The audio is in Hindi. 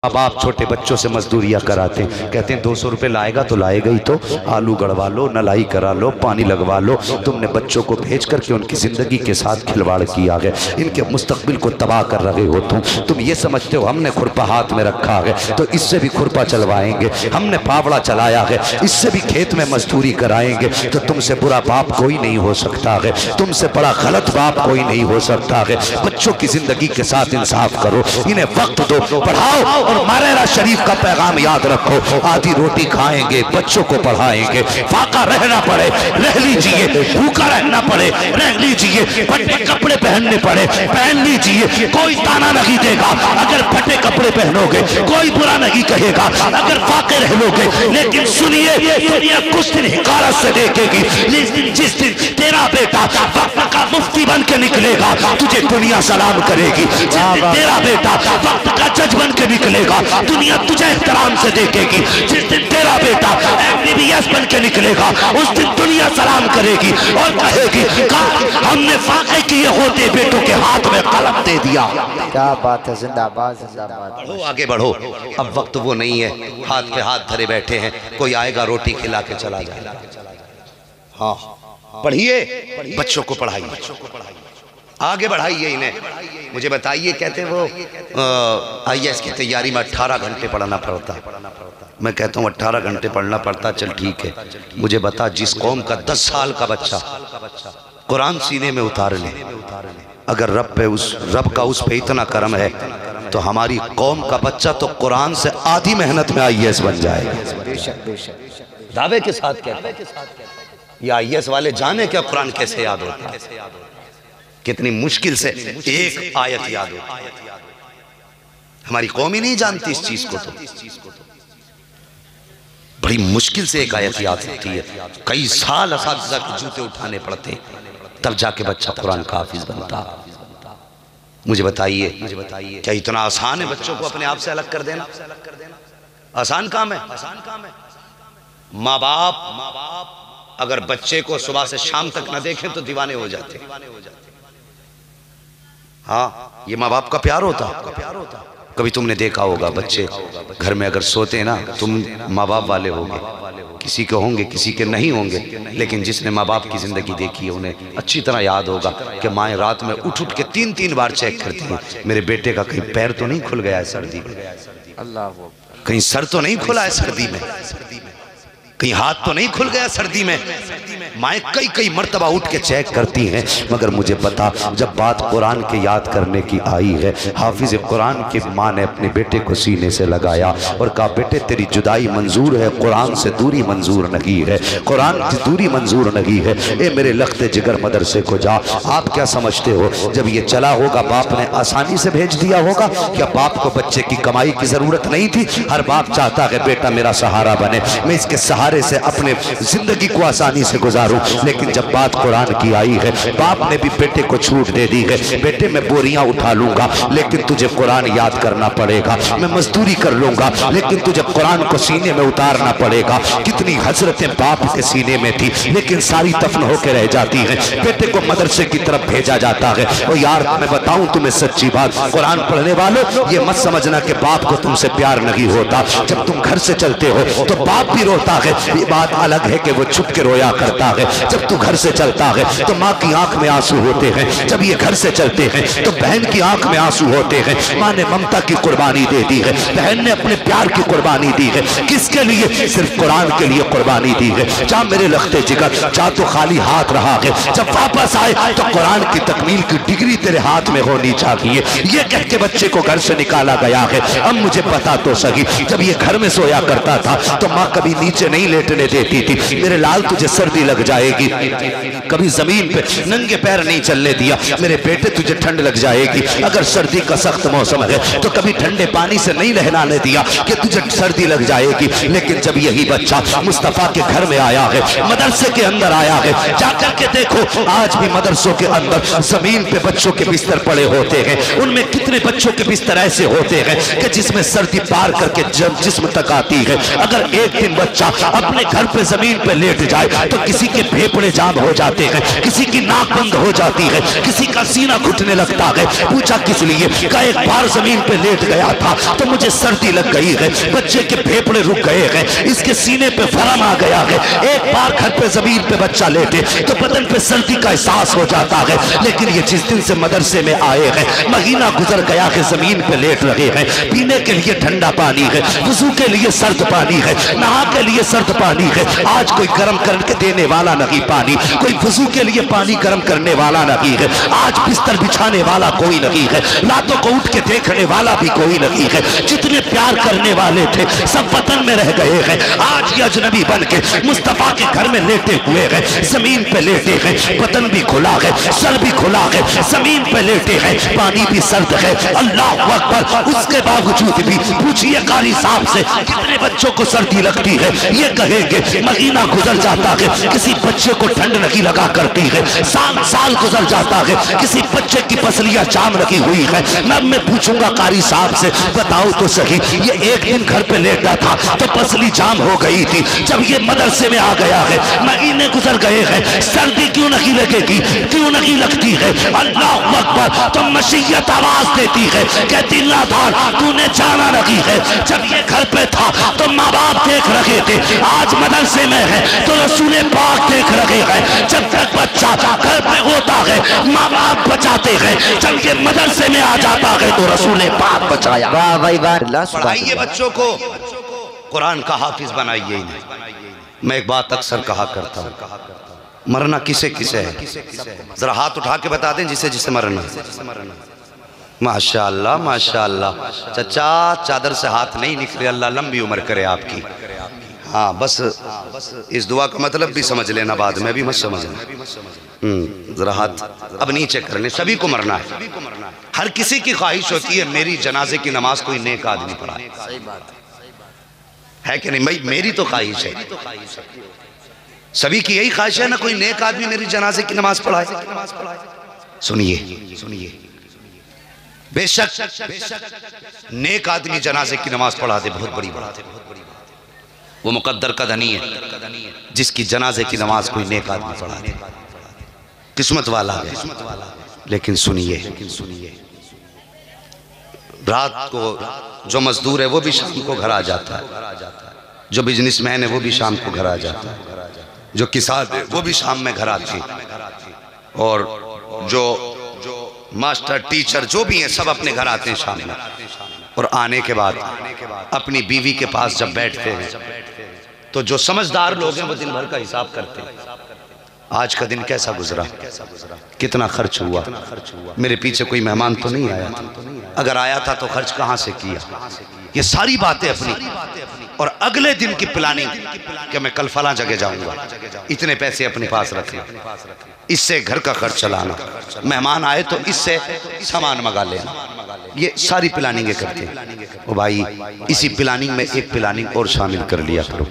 बाप छोटे बच्चों से मजदूरियां कराते हैं, कहते हैं 200 रुपये लाएगा तो लाएगा ही तो, आलू गड़वा लो, नलाई करा लो, पानी लगवा लो। तुमने बच्चों को भेज करके उनकी ज़िंदगी के साथ खिलवाड़ किया है, इनके मुस्तकबिल को तबाह कर रहे हो। तुम ये समझते हो हमने खुरपा हाथ में रखा है तो इससे भी खुरपा चलवाएंगे, हमने फावड़ा चलाया है इससे भी खेत में मजदूरी कराएंगे। तो तुमसे बुरा बाप कोई नहीं हो सकता है, तुमसे बड़ा गलत बाप कोई नहीं हो सकता है। बच्चों की ज़िंदगी के साथ इंसाफ करो, इन्हें वक्त दो, पढ़ाओ और मारेरा शरीफ का पैगाम याद रखो। आधी रोटी खाएंगे, बच्चों को पढ़ाएंगे, फाका रहना पड़े रह लीजिए, भूखा रहना पड़े रह लीजिए, फटे कपड़े पहनने पड़े पहन लीजिए, कोई ताना नहीं देगा अगर फटे कपड़े पहनोगे, कोई बुरा नहीं कहेगा अगर फाके रह लोगे। लेकिन सुनिए, दुनिया कुछ दिन हिकारत से देखेगी, लेकिन जिस दिन तेरा बेटा वक्त का मुफ्ती बन के निकलेगा तुझे दुनिया सलाम करेगी। जिस दिन तेरा बेटा वक्त का जज बन के निकलेगा दुनिया तुझे एहतराम से देखेगी। जिस दिन तेरा बेटा MBBS बन के निकलेगा उस दिन दुनिया सलाम करेगी और कहेगी हमने फाके किए होते बेटों के हाथ में कलम दे दिया। क्या बात है, जिंदाबाद जिंदाबाद। बढ़ो आगे बढ़ो, अब वक्त वो नहीं है, हाथ पे हाथ धरे बैठे हैं, कोई आएगा रोटी खिला के चला जाएगा। हाँ पढ़िए, बच्चों को पढ़ाइए, आगे बढ़ाइए इन्हें। मुझे बताइए, कहते वो IAS की तैयारी में 18 घंटे पढ़ना पड़ता। मैं कहता हूँ 18 घंटे पढ़ना पड़ता, चल ठीक है। मुझे बता, जिस कौम का 10 साल का बच्चा कुरान सीने में उतार ले, अगर रब का उस पे इतना करम है तो हमारी कौम का बच्चा तो कुरान से आधी मेहनत में IAS बन जाएगा। बेशक बेशक, दावे के साथ कहता है। ये IAS वाले जाने क्या कुरान कैसे याद होता है, कितनी मुश्किल से एक आयत याद होती है। हमारी कौम ही नहीं जानती इस चीज को, तो बड़ी मुश्किल से एक आयत याद होती है। कई साल असातिज़ा के जूते उठाने पड़ते तब जाके बच्चा कुरान का हाफिज बनता। मुझे बताइए, क्या इतना आसान है बच्चों को अपने आप से अलग कर देना? आसान काम है? माँ बाप अगर बच्चे को सुबह से शाम तक न देखें तो दीवाने हो जाते। हाँ, ये माँ बाप का प्यार होता। कभी तुमने देखा होगा बच्चे घर में अगर सोते हैं ना, तुम माँ बाप वाले होंगे, किसी के होंगे किसी के नहीं होंगे, लेकिन जिसने माँ बाप की ज़िंदगी देखी है उन्हें अच्छी तरह याद होगा कि माएँ रात में उठ के 3-3 बार चेक करती हैं, मेरे बेटे का कहीं पैर तो नहीं खुल गया है सर्दी में, अल्लाह, कहीं सर तो नहीं खुला है सर्दी में, कहीं हाथ तो नहीं खुल गया सर्दी में। माएँ कई मर्तबा उठ के चेक करती हैं। मगर मुझे पता, जब बात कुरान के याद करने की आई है, हाफिज कुरान की माँ ने अपने बेटे को सीने से लगाया और कहा, बेटे तेरी जुदाई मंजूर है, कुरान से दूरी मंजूर नहीं है, कुरान की दूरी मंजूर नहीं है। ए मेरे लख्ते जिगर मदरसे को जा। आप क्या समझते हो, जब ये चला होगा बाप ने आसानी से भेज दिया होगा? क्या बाप को बच्चे की कमाई की जरूरत नहीं थी? हर बाप चाहता है बेटा मेरा सहारा बने, मैं इसके सहारे से अपने जिंदगी को आसानी से गुजारूं। लेकिन जब बात कुरान की आई है, बाप ने भी बेटे को छूट दे दी है, बेटे मैं बोरियां उठा लूंगा लेकिन तुझे कुरान याद करना पड़ेगा, मैं मजदूरी कर लूंगा लेकिन तुझे कुरान को सीने में उतारना पड़ेगा। कितनी हजरतें बाप के सीने में थी लेकिन सारी दफन होकर रह जाती है। बेटे को मदरसे की तरफ भेजा जाता है। और यार मैं बताऊं तुम्हें सच्ची बात, कुरान पढ़ने वालों, ये मत समझना कि बाप को तुमसे प्यार नहीं होता। जब तुम घर से चलते हो तो बाप भी रोता है, ये बात अलग है कि वो छुप के रोया करता है। जब तू घर से चलता है तो माँ की आंख में आंसू होते हैं, जब ये घर से चलते हैं तो बहन की आंख में आंसू होते हैं। माँ ने ममता की कुर्बानी दे दी है, बहन ने अपने प्यार की कुर्बानी दी है। किसके लिए? सिर्फ कुरान के लिए कुर्बानी दी है। जा मेरे लख्ते जिगर, जा तो खाली हाथ रहा है, जब वापस आए तो कुरान की तकमील की डिग्री तेरे हाथ में होनी चाहिए। ये कह के बच्चे को घर से निकाला गया है। अब मुझे पता तो सही, जब ये घर में सोया करता था तो माँ कभी नीचे नहीं लेटने देती थी। मेरे लाल तुझे सर्दी लग जाएगी, कभी जमीन पे नंगे पैर नहीं चलने दिया। मेरे बेटे तुझे ठंड लग जाएगी, अगर सर्दी का सख्त मौसम है तो कभी ठंडे पानी से नहीं नहलाने दिया कि तुझे सर्दी लग जाएगी। लेकिन जब यही बच्चा मुस्तफा के घर में आया है, मदरसे के अंदर आया है, जाकर के देखो आज भी मदरसों के अंदर जमीन पे बच्चों के बिस्तर पड़े होते हैं। उनमें कितने बच्चों के बिस्तर ऐसे होते हैं कि जिसमें सर्दी पार करके जिस्म तक आती है। अगर एक दिन बच्चा अपने घर पे जमीन पे लेट जाए तो किसी के फेफड़े जाम हो जाते हैं, किसी की नाक बंद हो जाती है, किसी का सीना घुटने लगता है। पूछा किस लिए? का एक बार जमीन पे लेट गया था तो मुझे सर्दी लग गई है, बच्चे के फेफड़े रुक गए हैं, इसके सीने पे फरम आ गया है। एक बार घर पे जमीन पे बच्चा लेटे तो बदन पे सर्दी का एहसास हो जाता है। लेकिन ये जिस दिन से मदरसे में आए हैं, महीना गुजर गया है, जमीन पे लेट रहे हैं। पीने के लिए ठंडा पानी है, वुजू के लिए सर्द पानी है, नहा के लिए सर्द पानी है। आज कोई गर्म करके देने वाला नहीं पानी, कोई वुजू के लिए पानी गर्म करने वाला नहीं है। आज बिस्तर बिछाने वाला कोई नहीं है, रातों को उठ के देखने वाला भी कोई नहीं है। जितने प्यार करने वाले थे सब वतन में रह गए हैं। आज ये अजनबी बन के मुस्तफा के घर में लेटे हुए हैं, जमीन पे लेटे हैं, बदन भी खुला है, सर भी खुला है, जमीन पे लेटे हैं, पानी भी सर्द है। अल्लाह अकबर। उसके बावजूद भी पूछिए कारी साहब से कितने बच्चों को सर्दी लगती है? ये कहेंगे महीना गुजर जाता है, किसी बच्चे को ठंड नहीं लगा करती है। साल गुजर जाता है, किसी बच्चे की पसलियां जाम रखी हुई है। मैं पूछूंगा कारी साहब से, बताओ तो सही, ये एक दिन घर पे लेटा था तो पसली जाम हो गई थी, जब ये मदरसे में आ गया है, महीने गुजर गए हैं, सर्दी क्यों नहीं लगेगी? क्यों नहीं लगती है? अल्लाह अकबर। तो मशीयत आवाज देती है, कहती लाधार तूने जाना नहीं है, जब ये घर पे था तो माँ बाप देख रहे थे, आज मदरसे में है तो रसूल पाक देख रहे हैं। जब तक बच्चा घर पे होता है माँ बाप बचाते हैं, जब ये मदरसे में आ जाता है तो रसूल पाक बचाया। वाह भाई वाह। पढ़ाइए बच्चों को, कुरान का हाफिज बनाइए इन्हें। मैं एक बात अक्सर कहा करता हूँ, मरना किसे किसे है? जरा हाथ उठा के बता दें जिसे जिसे मरना। माशाअल्लाह माशाअल्लाह। चचा चादर से हाथ नहीं निकले, अल्लाह लंबी उम्र करे आपकी। हाँ बस इस दुआ का मतलब भी समझ लेना, बाद में भी मत समझना। जरा हाथ अब नीचे करने, सभी को मरना है। हर किसी की ख्वाहिश होती है मेरी जनाजे की नमाज कोई नेक आदमी पढ़ाए, है कि नहीं? भाई मेरी तो ख्वाहिश है, सभी की यही ख्वाहिश है ना, कोई नेक आदमी मेरी जनाजे की नमाज पढ़ाए। सुनिए सुनिए, बेशक नेक आदमी जनाजे की नमाज पढ़ा दे, बहुत बड़ी बात है। वो मुकद्दर का धनी है जिसकी जनाजे की नमाज कोई नेक आदमी पढ़ा दे, किस्मत वाला है। लेकिन सुनिए, रात को जो मजदूर है वो भी शाम को घर आ जाता है, जो बिजनेसमैन है वो भी शाम को घर आ जाता है, जो किसान है वो भी शाम में घर आते हैं, और जो मास्टर टीचर जो भी हैं सब अपने घर आते हैं शाम में। और आने के बाद अपनी बीवी के पास जब बैठते हैं तो जो समझदार लोग हैं वो दिन भर का हिसाब करते हैं, आज का दिन कैसा गुजरा, कितना खर्च हुआ, मेरे पीछे कोई मेहमान तो नहीं आया था, अगर आया था तो खर्च कहाँ से किया, ये सारी बातें अपनी। और अगले दिन की प्लानिंग कि मैं कल फला जगह जाऊंगा, इतने पैसे अपने पास रखना, इससे घर का खर्च चलाना, मेहमान आए तो इससे सामान मंगा लेना, ये सारी प्लानिंगें करते हैं। ओ भाई, इसी प्लानिंग में एक प्लानिंग और शामिल कर लिया करो।